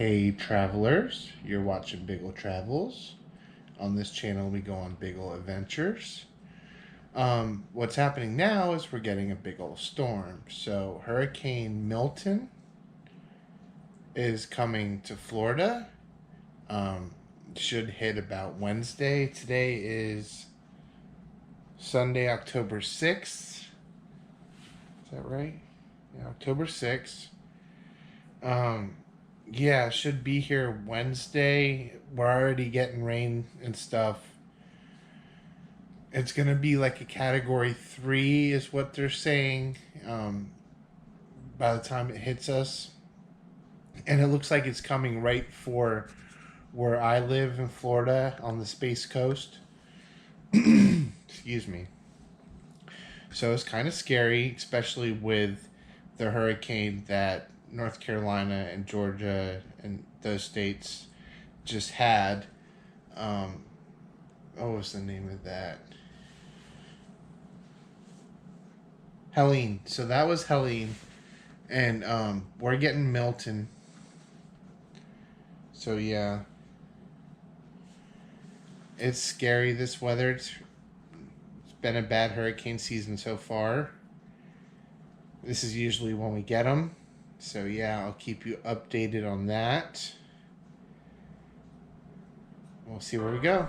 Hey travelers, you're watching Big Ol' Travels. On this channel we go on big ol' adventures. What's happening now is we're getting a big ol' storm. So Hurricane Milton is coming to Florida. Should hit about Wednesday. Today is Sunday, October 6th. Is that right? Yeah, October 6th. Yeah, should be here Wednesday. We're already getting rain and stuff. It's gonna be like a category 3 is what they're saying, by the time it hits us. And it looks like it's coming right for where I live in Florida on the Space Coast. Excuse me. So it's kind of scary, especially with the hurricane that North Carolina and Georgia and those states just had. What was the name of that? Helene. So that was Helene. And we're getting Milton. So yeah. It's scary, this weather. It's been a bad hurricane season so far. This is usually when we get them. So yeah, I'll keep you updated on that. We'll see where we go.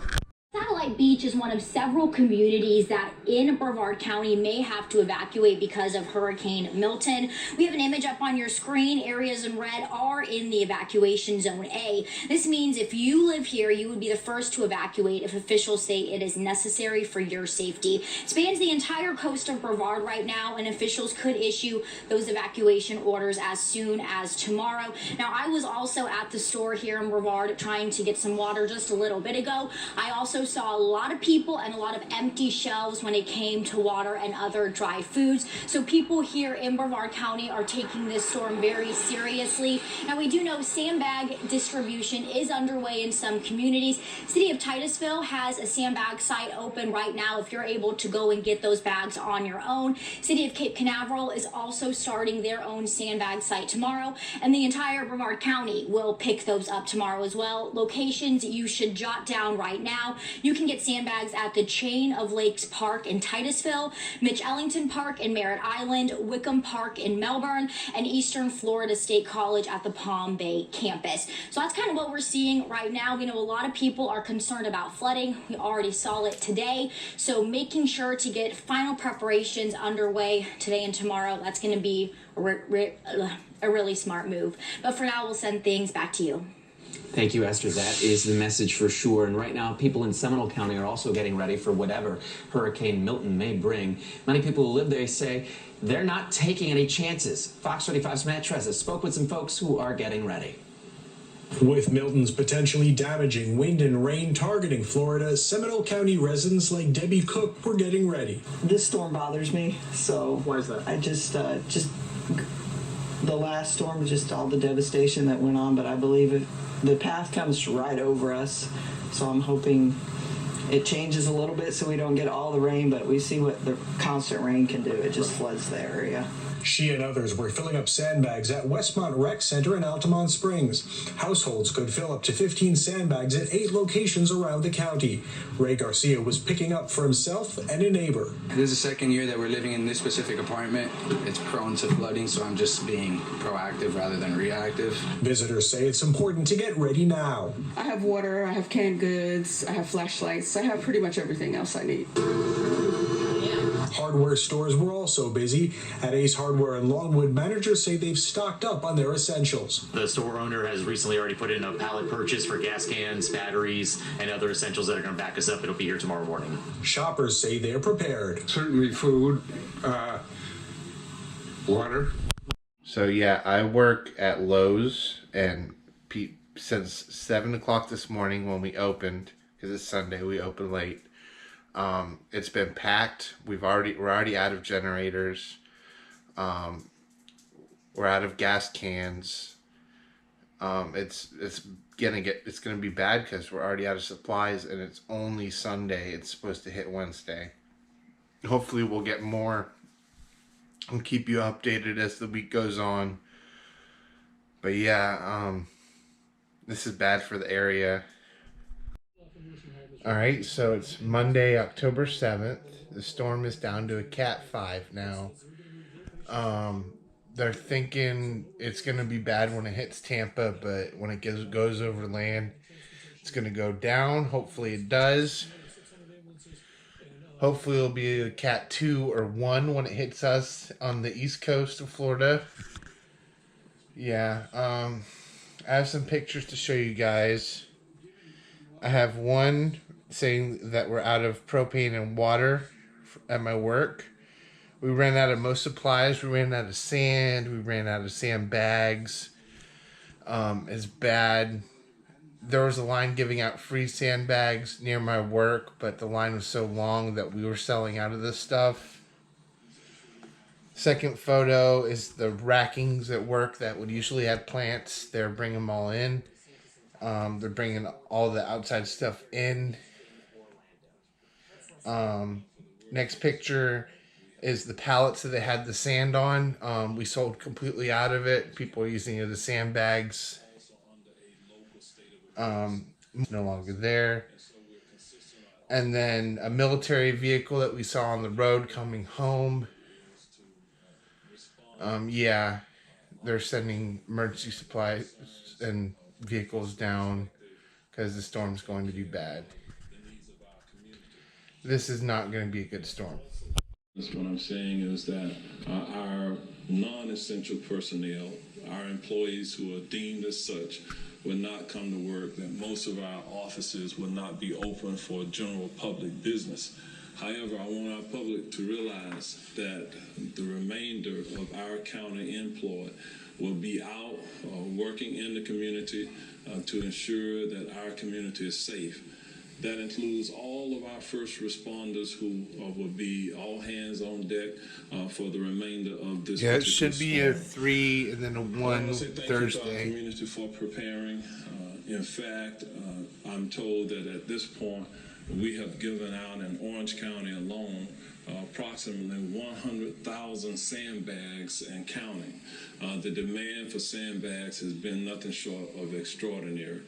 Satellite Beach is one of several communities that in Brevard County may have to evacuate because of Hurricane Milton. We have an image up on your screen. Areas in red are in the evacuation zone A. This means if you live here, you would be the first to evacuate if officials say it is necessary for your safety. It spans the entire coast of Brevard right now, and officials could issue those evacuation orders as soon as tomorrow. Now, I was also at the store here in Brevard trying to get some water just a little bit ago. I also saw a lot of people and a lot of empty shelves when it came to water and other dry foods. So people here in Brevard County are taking this storm very seriously. Now, we do know sandbag distribution is underway in some communities. City of Titusville has a sandbag site open right now if you're able to go and get those bags on your own. City of Cape Canaveral is also starting their own sandbag site tomorrow, and the entire Brevard County will pick those up tomorrow as well. Locations you should jot down right now. You can get sandbags at the Chain of Lakes Park in Titusville, Mitch Ellington Park in Merritt Island, Wickham Park in Melbourne, and Eastern Florida State College at the Palm Bay campus. So that's kind of what we're seeing right now. We know a lot of people are concerned about flooding. We already saw it today. So making sure to get final preparations underway today and tomorrow, that's going to be a really smart move. But for now, we'll send things back to you. Thank you, Esther. That is the message for sure. And right now, people in Seminole County are also getting ready for whatever Hurricane Milton may bring. Many people who live there say they're not taking any chances. Fox 35's Matt Trezza spoke with some folks who are getting ready. With Milton's potentially damaging wind and rain targeting Florida, Seminole County residents like Debbie Cook were getting ready. This storm bothers me, so why is that? I just the last storm, just all the devastation that went on, but I believe the path comes right over us, so I'm hoping it changes a little bit so we don't get all the rain, but we see what the constant rain can do. It just floods the area. She and others were filling up sandbags at Westmont Rec Center in Altamont Springs. Households could fill up to 15 sandbags at 8 locations around the county. Ray Garcia was picking up for himself and a neighbor. This is the second year that we're living in this specific apartment. It's prone to flooding, so I'm just being proactive rather than reactive. Visitors say it's important to get ready now. I have water, I have canned goods, I have flashlights, I have pretty much everything else I need. Hardware stores were also busy. At Ace Hardware in Longwood, managers say they've stocked up on their essentials. The store owner has recently already put in a pallet purchase for gas cans, batteries, and other essentials that are going to back us up. It'll be here tomorrow morning. Shoppers say they're prepared. Certainly food, water. So yeah, I work at Lowe's, and since 7 o'clock this morning when we opened, because it's Sunday, we open late. It's been packed. We're already out of generators. We're out of gas cans. It's gonna be bad because we're already out of supplies, and it's only Sunday. It's supposed to hit Wednesday. Hopefully we'll get more. I'll keep you updated as the week goes on. But yeah, This is bad for the area. All right, so it's Monday, October 7th. The storm is down to a Cat 5 now. They're thinking it's going to be bad when it hits Tampa, but when it goes over land, it's going to go down. Hopefully it does. Hopefully it'll be a Cat 2 or 1 when it hits us on the east coast of Florida. Yeah, I have some pictures to show you guys. I have one saying that we're out of propane and water at my work. We ran out of most supplies. We ran out of sand. We ran out of sandbags. It's bad. There was a line giving out free sandbags near my work, but the line was so long that we were selling out of this stuff. Second photo is the rackings at work that would usually have plants. They're bringing them all in. They're bringing all the outside stuff in. Next picture is the pallets that they had the sand on. We sold completely out of it. People are using it as sandbags. No longer there. And then a military vehicle that we saw on the road coming home. Yeah, they're sending emergency supplies and vehicles down because the storm's going to be bad. This is not going to be a good storm. What I'm saying is that our non-essential personnel, our employees who are deemed as such, will not come to work, that most of our offices will not be open for general public business. However, I want our public to realize that the remainder of our county employee will be out working in the community to ensure that our community is safe. That includes all of our first responders who will be all hands on deck for the remainder of this. Yeah, it should be a 3 and then a 1 Thursday. Thank you to our community for preparing. In fact, I'm told that at this point, we have given out in Orange County alone approximately 100,000 sandbags and counting. The demand for sandbags has been nothing short of extraordinary.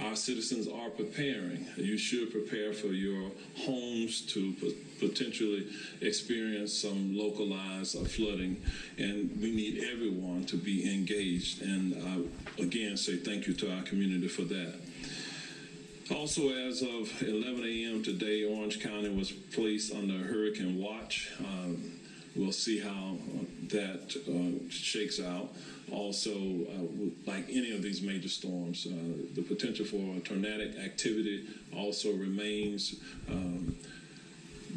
Our citizens are preparing. You should prepare for your homes to potentially experience some localized flooding, and we need everyone to be engaged. And again, say thank you to our community for that. Also, as of 11 a.m. today, Orange County was placed under hurricane watch. We'll see how that shakes out. Also, like any of these major storms, the potential for tornadic activity also remains.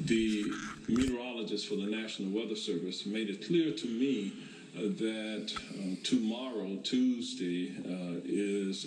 The meteorologist for the National Weather Service made it clear to me that tomorrow, Tuesday, is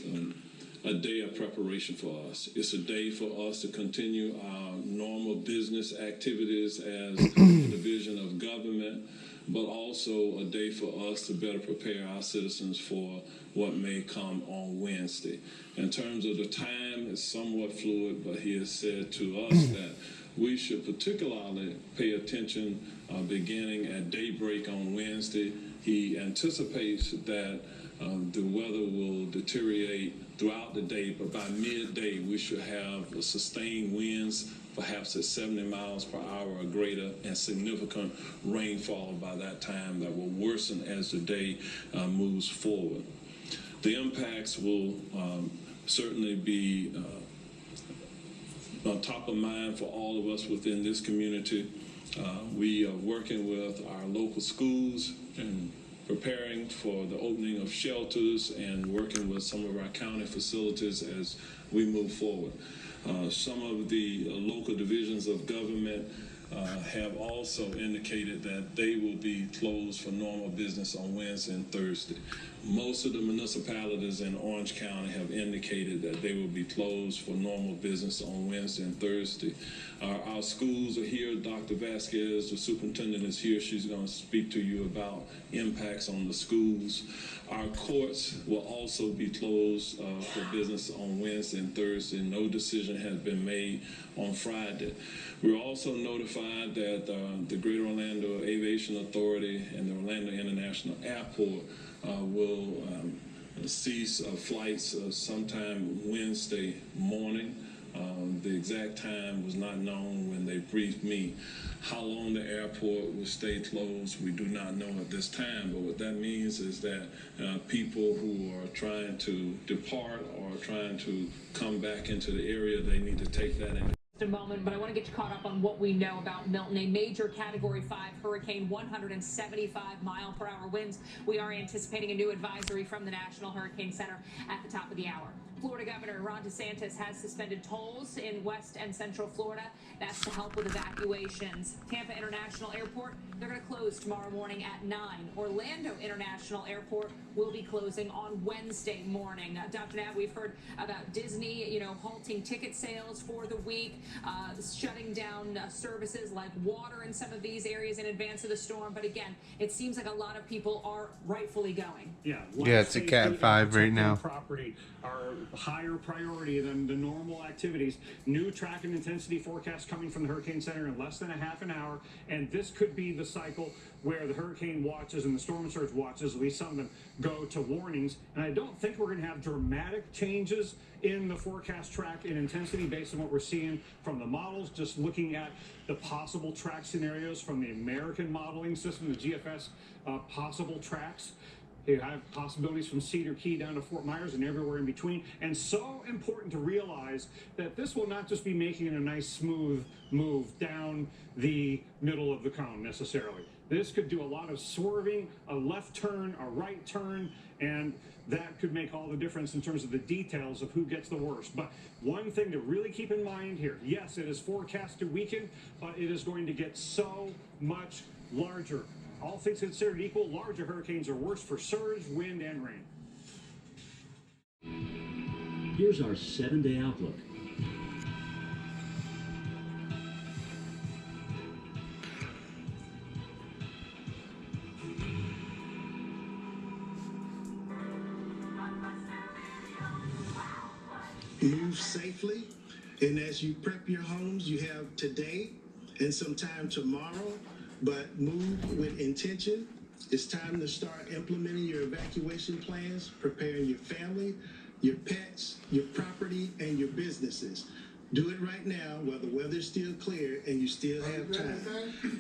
a day of preparation for us. It's a day for us to continue our normal business activities as a division of government, but also a day for us to better prepare our citizens for what may come on Wednesday. In terms of the time, it's somewhat fluid, but he has said to us that we should particularly pay attention beginning at daybreak on Wednesday. He anticipates that the weather will deteriorate throughout the day, but by midday we should have sustained winds, perhaps at 70 miles per hour or greater, and significant rainfall by that time that will worsen as the day moves forward. The impacts will certainly be on top of mind for all of us within this community. We are working with our local schools and preparing for the opening of shelters and working with some of our county facilities as we move forward. Some of the local divisions of government have also indicated that they will be closed for normal business on Wednesday and Thursday. Most of the municipalities in Orange County have indicated that they will be closed for normal business on Wednesday and Thursday. Our schools are here. Dr. Vasquez, the superintendent, is here. She's going to speak to you about impacts on the schools. Our courts will also be closed for business on Wednesday and Thursday. No decision has been made on Friday. We're also notified that the Greater Orlando Aviation Authority and the Orlando International Airport will cease flights sometime Wednesday morning. The exact time was not known when they briefed me. How long the airport will stay closed, we do not know at this time. But what that means is that people who are trying to depart or trying to come back into the area, they need to take that into a moment, but I want to get you caught up on what we know about Milton, a major Category 5 hurricane, 175-mile-per-hour winds. We are anticipating a new advisory from the National Hurricane Center at the top of the hour. Florida Governor Ron DeSantis has suspended tolls in West and Central Florida. That's to help with evacuations. Tampa International Airport, they're going to close tomorrow morning at 9. Orlando International Airport will be closing on Wednesday morning. Dr. Nab, we've heard about Disney, halting ticket sales for the week, shutting down services like water in some of these areas in advance of the storm. But again, it seems like a lot of people are rightfully going. Yeah, it's a Cat 5 right now. Property are higher priority than the normal activities. New track and intensity forecasts coming from the Hurricane Center in less than a half an hour, and this could be the cycle where the hurricane watches and the storm surge watches, at least some of them, go to warnings. And I don't think we're going to have dramatic changes in the forecast track and intensity based on what we're seeing from the models, just looking at the possible track scenarios from the American modeling system, the GFS possible tracks. You have possibilities from Cedar Key down to Fort Myers and everywhere in between. And so important to realize that this will not just be making a nice smooth move down the middle of the cone necessarily. This could do a lot of swerving, a left turn, a right turn, and that could make all the difference in terms of the details of who gets the worst. But one thing to really keep in mind here, yes, it is forecast to weaken, but it is going to get so much larger. All things considered equal, larger hurricanes are worse for surge, wind, and rain. Here's our 7-day outlook. Move safely, and as you prep your homes, you have today and some time tomorrow, but move with intention. It's time to start implementing your evacuation plans, preparing your family, your pets, your property, and your businesses. Do it right now while the weather's still clear and you still have time.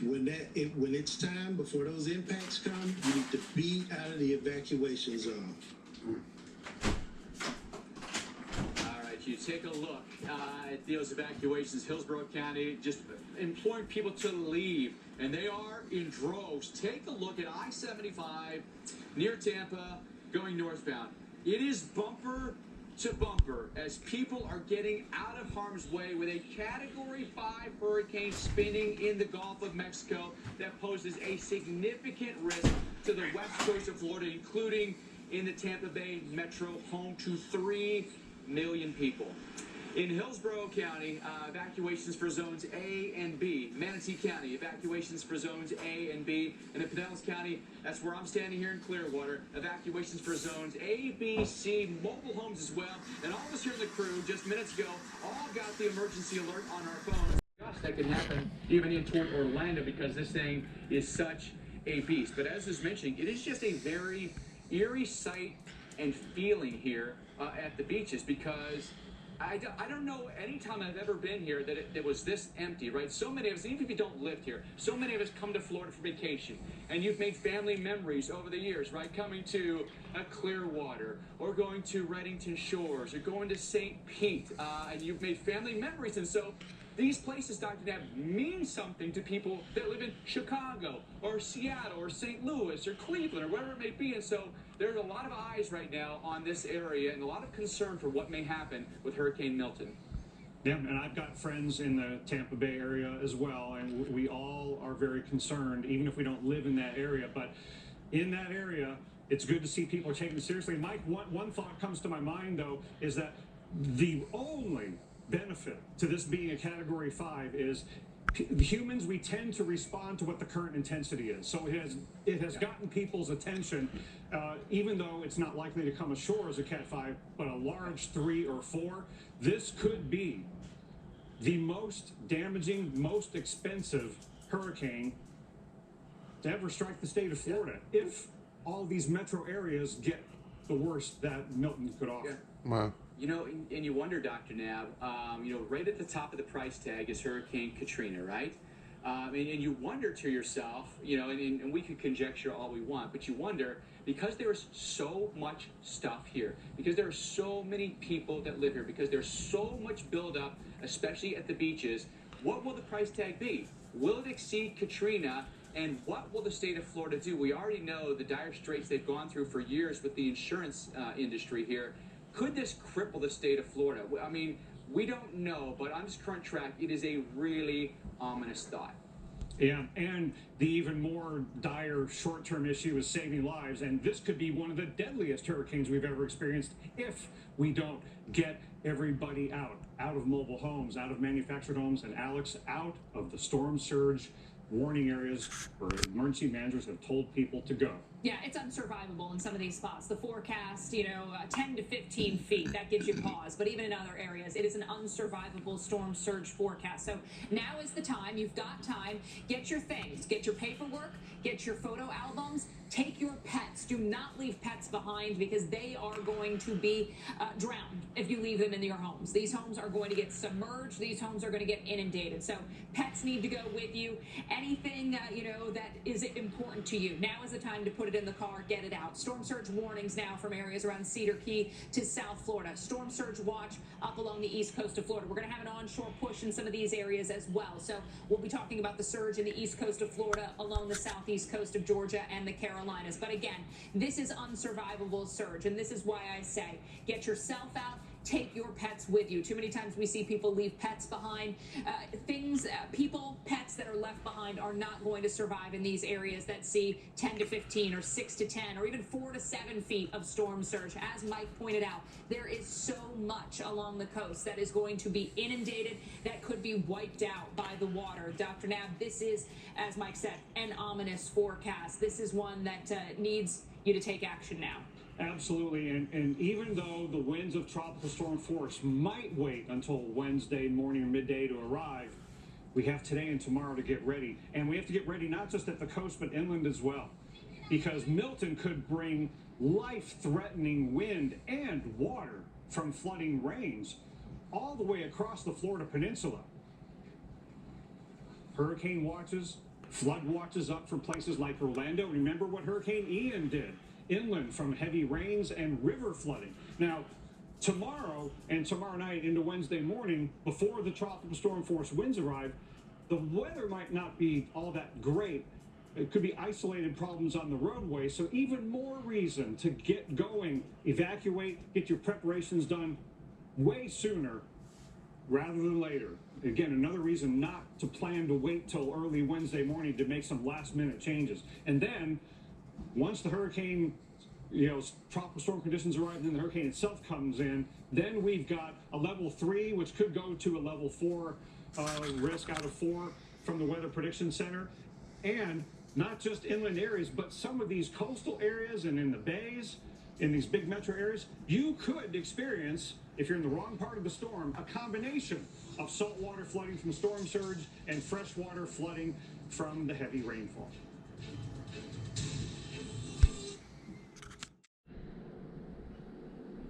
When it's time, before those impacts come, you need to be out of the evacuation zone. You take a look at those evacuations, Hillsborough County, just imploring people to leave, and they are in droves. Take a look at I-75 near Tampa going northbound. It is bumper to bumper as people are getting out of harm's way with a Category 5 hurricane spinning in the Gulf of Mexico that poses a significant risk to the west coast of Florida, including in the Tampa Bay metro, home to 3 million people. In Hillsborough County, evacuations for zones A and B. Manatee County, evacuations for zones A and B. And in Pinellas County, that's where I'm standing here in Clearwater, evacuations for zones A, B, C, mobile homes as well. And all of us here in the crew, just minutes ago, all got the emergency alert on our phones. Gosh, that could happen even in toward Orlando because this thing is such a beast. But as was mentioned, it is just a very eerie sight and feeling here at the beaches because I don't know any time I've ever been here that it was this empty, right? So many of us, even if you don't live here, so many of us come to Florida for vacation, and you've made family memories over the years, right? Coming to Clearwater, or going to Reddington Shores, or going to St. Pete, and you've made family memories, and so these places, Dr. Nab, mean something to people that live in Chicago, or Seattle, or St. Louis, or Cleveland, or wherever it may be. And so there's a lot of eyes right now on this area and a lot of concern for what may happen with Hurricane Milton. Yeah, and I've got friends in the Tampa Bay area as well, and we all are very concerned, even if we don't live in that area. But in that area, it's good to see people are taking it seriously. Mike, one thought comes to my mind, though, is that the only benefit to this being a Category 5 is humans, we tend to respond to what the current intensity is. So it has gotten people's attention, even though it's not likely to come ashore as a Cat 5, but a large 3 or 4. This could be the most damaging, most expensive hurricane to ever strike the state of Florida if all these metro areas get the worst that Milton could offer. Wow. You know, and you wonder, Dr. Nab, you know, right at the top of the price tag is Hurricane Katrina, right? And you wonder to yourself, you know, and we could conjecture all we want, but you wonder, because there is so much stuff here, because there are so many people that live here, because there's so much buildup, especially at the beaches, what will the price tag be? Will it exceed Katrina? And what will the state of Florida do? We already know the dire straits they've gone through for years with the insurance industry here. Could this cripple the state of Florida? I mean, we don't know, but on this current track, it is a really ominous thought. Yeah, and the even more dire short-term issue is saving lives, and this could be one of the deadliest hurricanes we've ever experienced if we don't get everybody out of mobile homes, out of manufactured homes, and Alex, out of the storm surge warning areas where emergency managers have told people to go. Yeah, it's unsurvivable in some of these spots. The forecast, 10 to 15 feet, that gives you pause. But even in other areas, it is an unsurvivable storm surge forecast. So now is the time. You've got time. Get your things. Get your paperwork. Get your photo albums. Take your pets. Do not leave pets behind because they are going to be drowned if you leave them in your homes. These homes are going to get submerged. These homes are going to get inundated. So pets need to go with you. Anything, that is important to you. Now is the time to put it in the car, get it out. Storm surge warnings now from areas around Cedar Key to South Florida. Storm surge watch up along the east coast of Florida. We're going to have an onshore push in some of these areas as well. So we'll be talking about the surge in the east coast of Florida, along the southeast coast of Georgia and the Carolinas. But again, this is unsurvivable surge, and this is why I say get yourself out. Take your pets with you. Too many times we see people leave pets behind. Pets that are left behind are not going to survive in these areas that see 10 to 15 or 6 to 10 or even 4 to 7 feet of storm surge. As Mike pointed out, there is so much along the coast that is going to be inundated, that could be wiped out by the water. Dr. Nab, this is, as Mike said, an ominous forecast. This is one that needs you to take action now. Absolutely, and even though the winds of tropical storm force might wait until Wednesday morning or midday to arrive, we have today and tomorrow to get ready. And we have to get ready not just at the coast, but inland as well. Because Milton could bring life-threatening wind and water from flooding rains all the way across the Florida Peninsula. Hurricane watches, flood watches up for places like Orlando. Remember what Hurricane Ian did inland from heavy rains and river flooding. Now, tomorrow and tomorrow night into Wednesday morning, before the tropical storm force winds arrive, the weather might not be all that great. It could be isolated problems on the roadway, so even more reason to get going, evacuate, get your preparations done way sooner rather than later. Again, another reason not to plan to wait till early Wednesday morning to make some last-minute changes. And then, once the hurricane, tropical storm conditions arrive, and then the hurricane itself comes in, then we've got a level 3, which could go to a level 4 risk out of 4 from the Weather Prediction Center. And not just inland areas, but some of these coastal areas and in the bays, in these big metro areas, you could experience, if you're in the wrong part of the storm, a combination of saltwater flooding from storm surge and freshwater flooding from the heavy rainfall.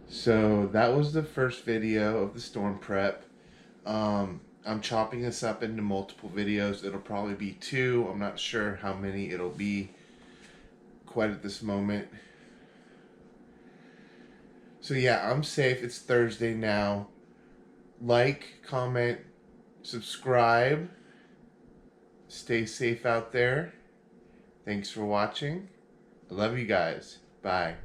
So that was the first video of the storm prep. I'm chopping this up into multiple videos. It'll probably be 2. I'm not sure how many it'll be quite at this moment. So yeah, I'm safe. It's Thursday now. Like, comment, subscribe. Stay safe out there. Thanks for watching. I love you guys. Bye.